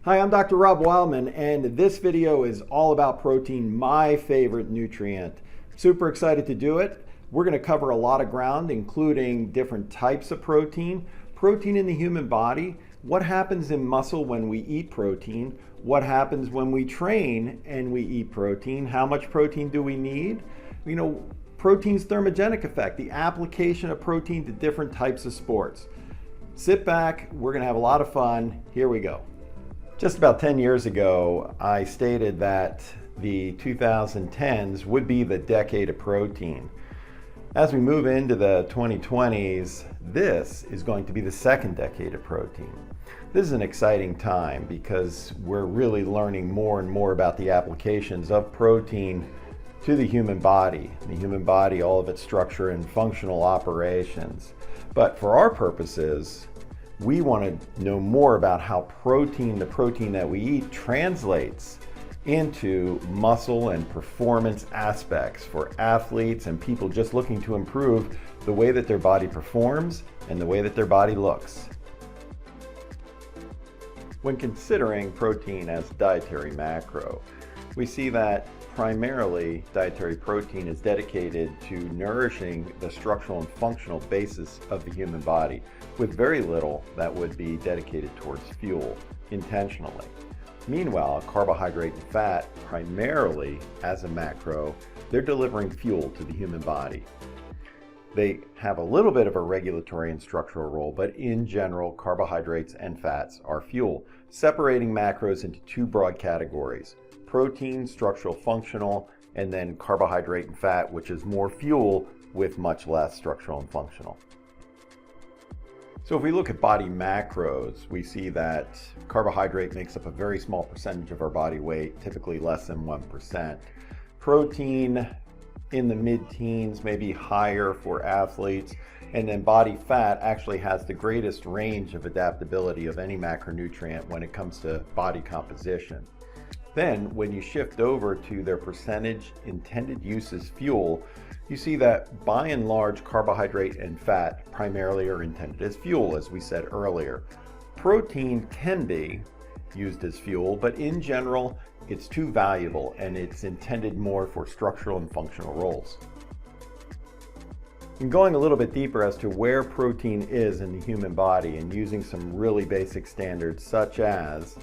Hi, I'm Dr. Rob Wildman, and this video is all about protein, my favorite nutrient. Super excited to do it. We're going to cover a lot of ground, including different types of protein, protein in the human body, what happens in muscle when we eat protein, what happens when we train and we eat protein, how much protein do we need, protein's thermogenic effect, the application of protein to different types of sports. Sit back, we're going to have a lot of fun. Here we go. Just about 10 years ago, I stated that the 2010s would be the decade of protein. As we move into the 2020s, this is going to be the second decade of protein. This is an exciting time because we're really learning more and more about the applications of protein to the human body. The human body, all of its structure and functional operations. But for our purposes, we want to know more about how the protein that we eat translates into muscle and performance aspects for athletes and people just looking to improve the way that their body performs and the way that their body looks. When considering protein as dietary macro, we see that primarily dietary protein is dedicated to nourishing the structural and functional basis of the human body, with very little that would be dedicated towards fuel intentionally. Meanwhile, carbohydrate and fat, primarily as a macro, they're delivering fuel to the human body. They have a little bit of a regulatory and structural role, but in general, carbohydrates and fats are fuel, separating macros into two broad categories: protein, structural, functional, and then carbohydrate and fat, which is more fuel with much less structural and functional. So if we look at body macros, we see that carbohydrate makes up a very small percentage of our body weight, typically less than 1%. Protein in the mid-teens, maybe higher for athletes, and then body fat actually has the greatest range of adaptability of any macronutrient when it comes to body composition. Then when you shift over to their percentage intended use as fuel, you see that by and large carbohydrate and fat primarily are intended as fuel, as we said earlier. Protein can be used as fuel, but in general it's too valuable and it's intended more for structural and functional roles. And going a little bit deeper as to where protein is in the human body and using some really basic standards, such as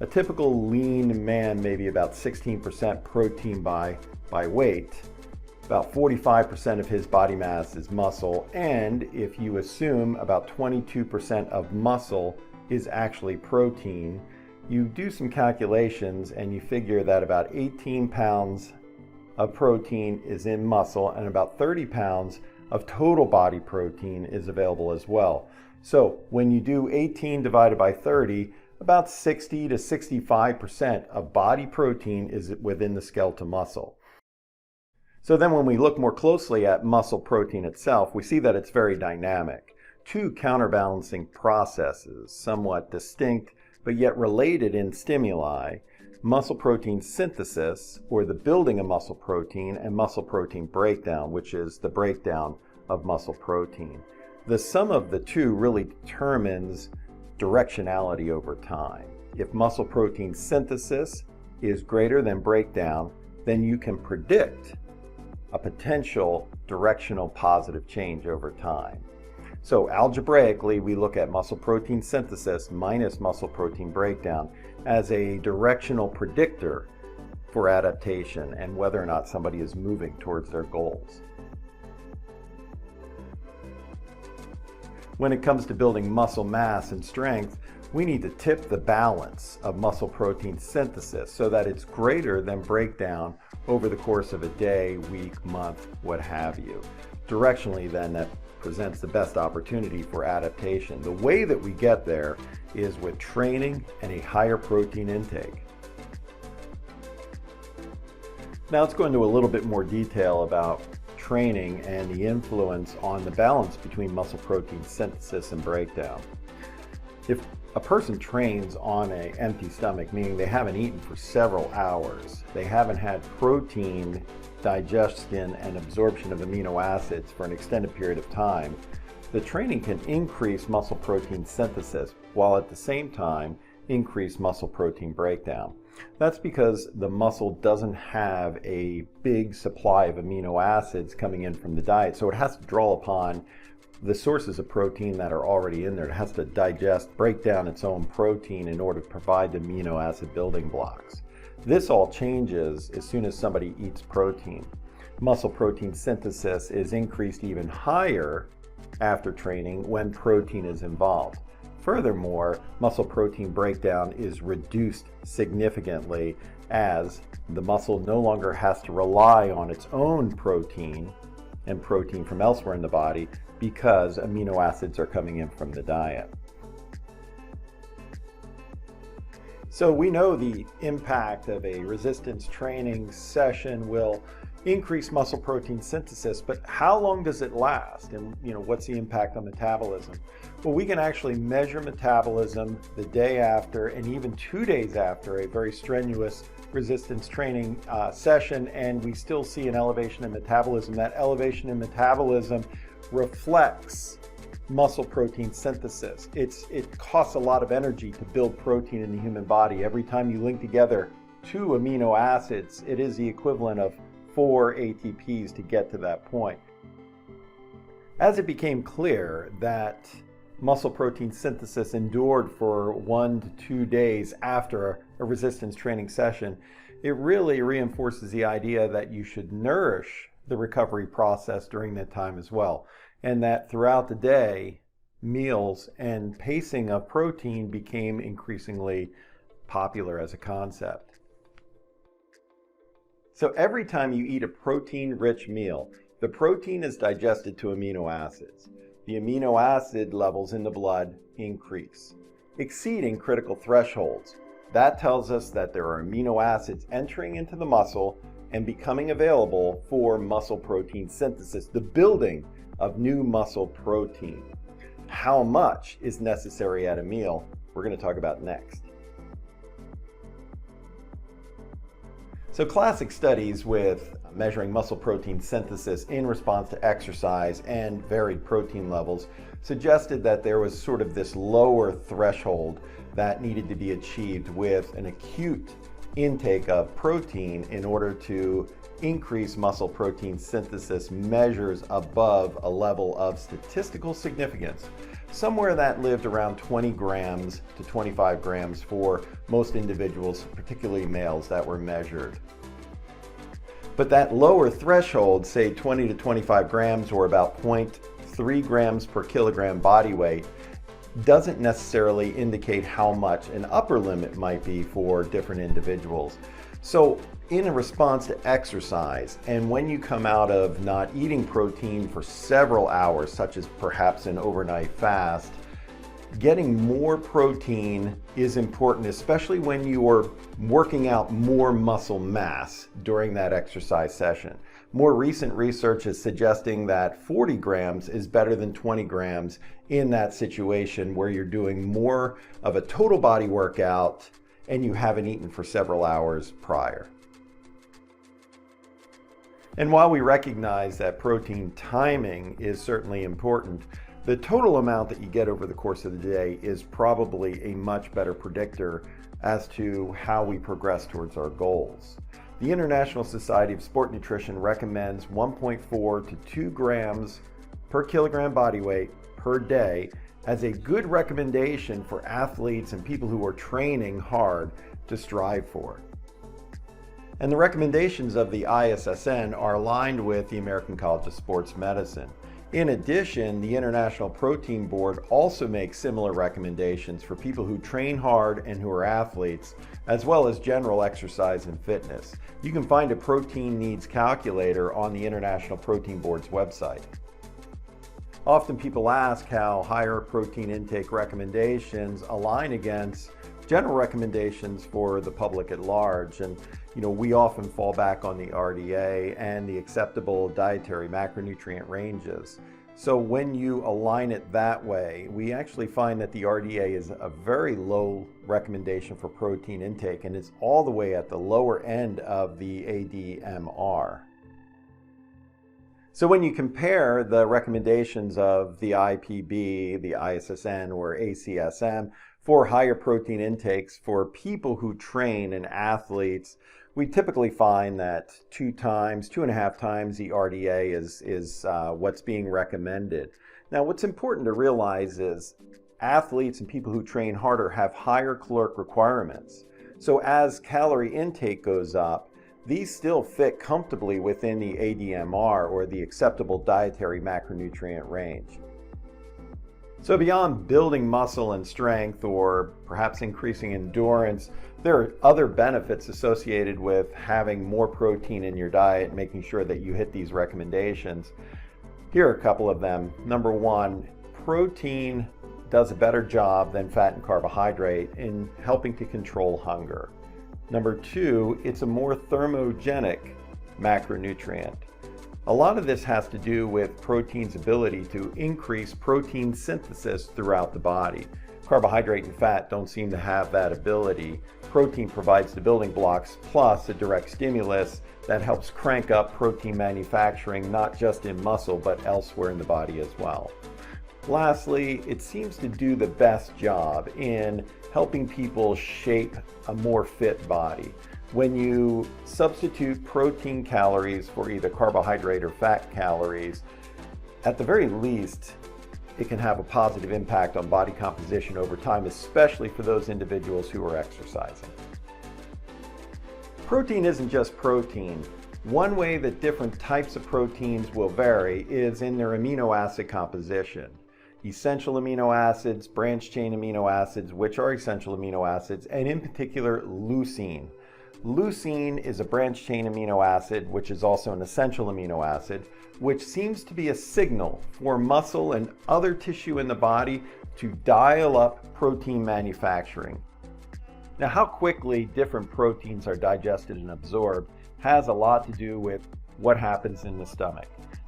a typical lean man may be about 16% protein by weight. About 45% of his body mass is muscle, and if you assume about 22% of muscle is actually protein, you do some calculations and you figure that about 18 pounds of protein is in muscle and about 30 pounds of total body protein is available as well. So when you do 18 divided by 30, about 60 to 65% of body protein is within the skeletal muscle. So then when we look more closely at muscle protein itself, we see that it's very dynamic. Two counterbalancing processes, somewhat distinct but yet related in stimuli: muscle protein synthesis, or the building of muscle protein, and muscle protein breakdown, which is the breakdown of muscle protein. The sum of the two really determines directionality over time. If muscle protein synthesis is greater than breakdown, then you can predict a potential directional positive change over time. So algebraically, we look at muscle protein synthesis minus muscle protein breakdown as a directional predictor for adaptation and whether or not somebody is moving towards their goals. When it comes to building muscle mass and strength, we need to tip the balance of muscle protein synthesis so that it's greater than breakdown over the course of a day, week, month, what have you. Directionally, then, that presents the best opportunity for adaptation. The way that we get there is with training and a higher protein intake. Now let's go into a little bit more detail about training and the influence on the balance between muscle protein synthesis and breakdown. If a person trains on an empty stomach, meaning they haven't eaten for several hours, they haven't had protein digestion and absorption of amino acids for an extended period of time, the training can increase muscle protein synthesis while at the same time increased muscle protein breakdown. That's because the muscle doesn't have a big supply of amino acids coming in from the diet, so it has to draw upon the sources of protein that are already in there. It has to digest, break down its own protein in order to provide the amino acid building blocks. This all changes as soon as somebody eats protein. Muscle protein synthesis is increased even higher after training when protein is involved. Furthermore, muscle protein breakdown is reduced significantly as the muscle no longer has to rely on its own protein and protein from elsewhere in the body because amino acids are coming in from the diet. So we know the impact of a resistance training session will increase muscle protein synthesis, but how long does it last? And what's the impact on metabolism? Well, we can actually measure metabolism the day after and even 2 days after a very strenuous resistance training session, and we still see an elevation in metabolism. That elevation in metabolism reflects muscle protein synthesis. It costs a lot of energy to build protein in the human body. Every time you link together 2 amino acids, it is the equivalent of 4 ATPs to get to that point. As it became clear that muscle protein synthesis endured for 1 to 2 days after a resistance training session, it really reinforces the idea that you should nourish the recovery process during that time as well, and that throughout the day, meals and pacing of protein became increasingly popular as a concept. So every time you eat a protein-rich meal, the protein is digested to amino acids. The amino acid levels in the blood increase, exceeding critical thresholds. That tells us that there are amino acids entering into the muscle and becoming available for muscle protein synthesis, the building of new muscle protein. How much is necessary at a meal? We're going to talk about next. So classic studies with measuring muscle protein synthesis in response to exercise and varied protein levels suggested that there was sort of this lower threshold that needed to be achieved with an acute intake of protein in order to increase muscle protein synthesis measures above a level of statistical significance, somewhere that lived around 20 grams to 25 grams for most individuals, particularly males, that were measured. But that lower threshold, say 20 to 25 grams or about 0.3 grams per kilogram body weight, doesn't necessarily indicate how much an upper limit might be for different individuals. So in a response to exercise, and when you come out of not eating protein for several hours, such as perhaps an overnight fast, getting more protein is important, especially when you're working out more muscle mass during that exercise session. More recent research is suggesting that 40 grams is better than 20 grams in that situation where you're doing more of a total body workout and you haven't eaten for several hours prior. And while we recognize that protein timing is certainly important, the total amount that you get over the course of the day is probably a much better predictor as to how we progress towards our goals. The International Society of Sport Nutrition recommends 1.4 to 2 grams per kilogram body weight per day as a good recommendation for athletes and people who are training hard to strive for. And the recommendations of the ISSN are aligned with the American College of Sports Medicine. In addition, the International Protein Board also makes similar recommendations for people who train hard and who are athletes, as well as general exercise and fitness. You can find a protein needs calculator on the International Protein Board's website. Often people ask how higher protein intake recommendations align against general recommendations for the public at large. And we often fall back on the RDA and the acceptable dietary macronutrient ranges. So when you align it that way, we actually find that the RDA is a very low recommendation for protein intake and is all the way at the lower end of the ADMR. So when you compare the recommendations of the IPB, the ISSN, or ACSM For higher protein intakes for people who train and athletes, we typically find that 2.5 times the RDA is what's being recommended. Now, what's important to realize is athletes and people who train harder have higher caloric requirements. So as calorie intake goes up, these still fit comfortably within the ADMR, or the acceptable dietary macronutrient range. So beyond building muscle and strength, or perhaps increasing endurance, there are other benefits associated with having more protein in your diet, making sure that you hit these recommendations. Here are a couple of them. Number one, protein does a better job than fat and carbohydrate in helping to control hunger. Number two, it's a more thermogenic macronutrient. A lot of this has to do with protein's ability to increase protein synthesis throughout the body. Carbohydrate and fat don't seem to have that ability. Protein provides the building blocks plus a direct stimulus that helps crank up protein manufacturing, not just in muscle, but elsewhere in the body as well. Lastly, it seems to do the best job in helping people shape a more fit body. When you substitute protein calories for either carbohydrate or fat calories, at the very least, it can have a positive impact on body composition over time, especially for those individuals who are exercising. Protein isn't just protein. One way that different types of proteins will vary is in their amino acid composition. Essential amino acids, branched chain amino acids, which are essential amino acids, and in particular leucine. Leucine is a branched chain amino acid, which is also an essential amino acid, which seems to be a signal for muscle and other tissue in the body to dial up protein manufacturing. Now, how quickly different proteins are digested and absorbed has a lot to do with what happens in the stomach.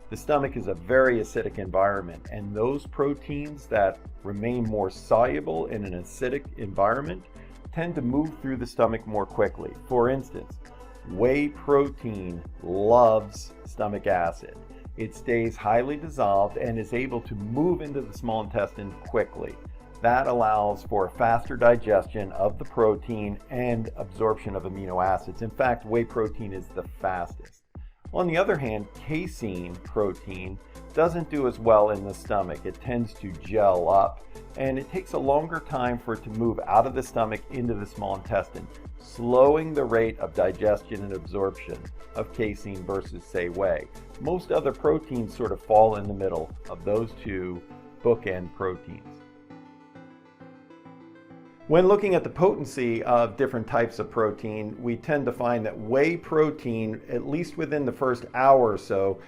The stomach is a very acidic environment, and those proteins that remain more soluble in an acidic environment tend to move through the stomach more quickly. For instance, whey protein loves stomach acid. It stays highly dissolved and is able to move into the small intestine quickly. That allows for faster digestion of the protein and absorption of amino acids. In fact, whey protein is the fastest. On the other hand, casein protein doesn't do as well in the stomach. It tends to gel up, and it takes a longer time for it to move out of the stomach into the small intestine, slowing the rate of digestion and absorption of casein versus, say, whey. Most other proteins sort of fall in the middle of those two bookend proteins. When looking at the potency of different types of protein, we tend to find that whey protein, at least within the first hour or so,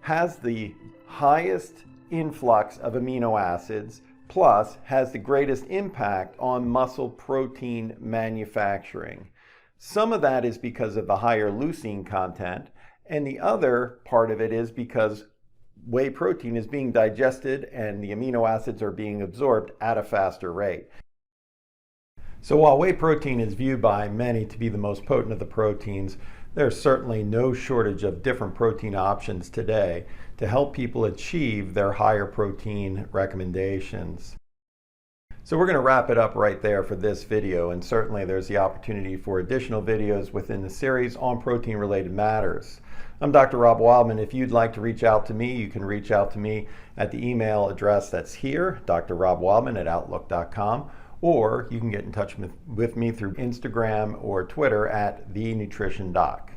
has the highest influx of amino acids, plus has the greatest impact on muscle protein manufacturing. Some of that is because of the higher leucine content, and the other part of it is because whey protein is being digested and the amino acids are being absorbed at a faster rate. So while whey protein is viewed by many to be the most potent of the proteins, there's certainly no shortage of different protein options today to help people achieve their higher protein recommendations. So we're going to wrap it up right there for this video, and certainly there's the opportunity for additional videos within the series on protein-related matters. I'm Dr. Rob Wildman. If you'd like to reach out to me, you can reach out to me at the email address that's here, drrobwildman@outlook.com. Or you can get in touch with me through Instagram or Twitter at TheNutritionDoc.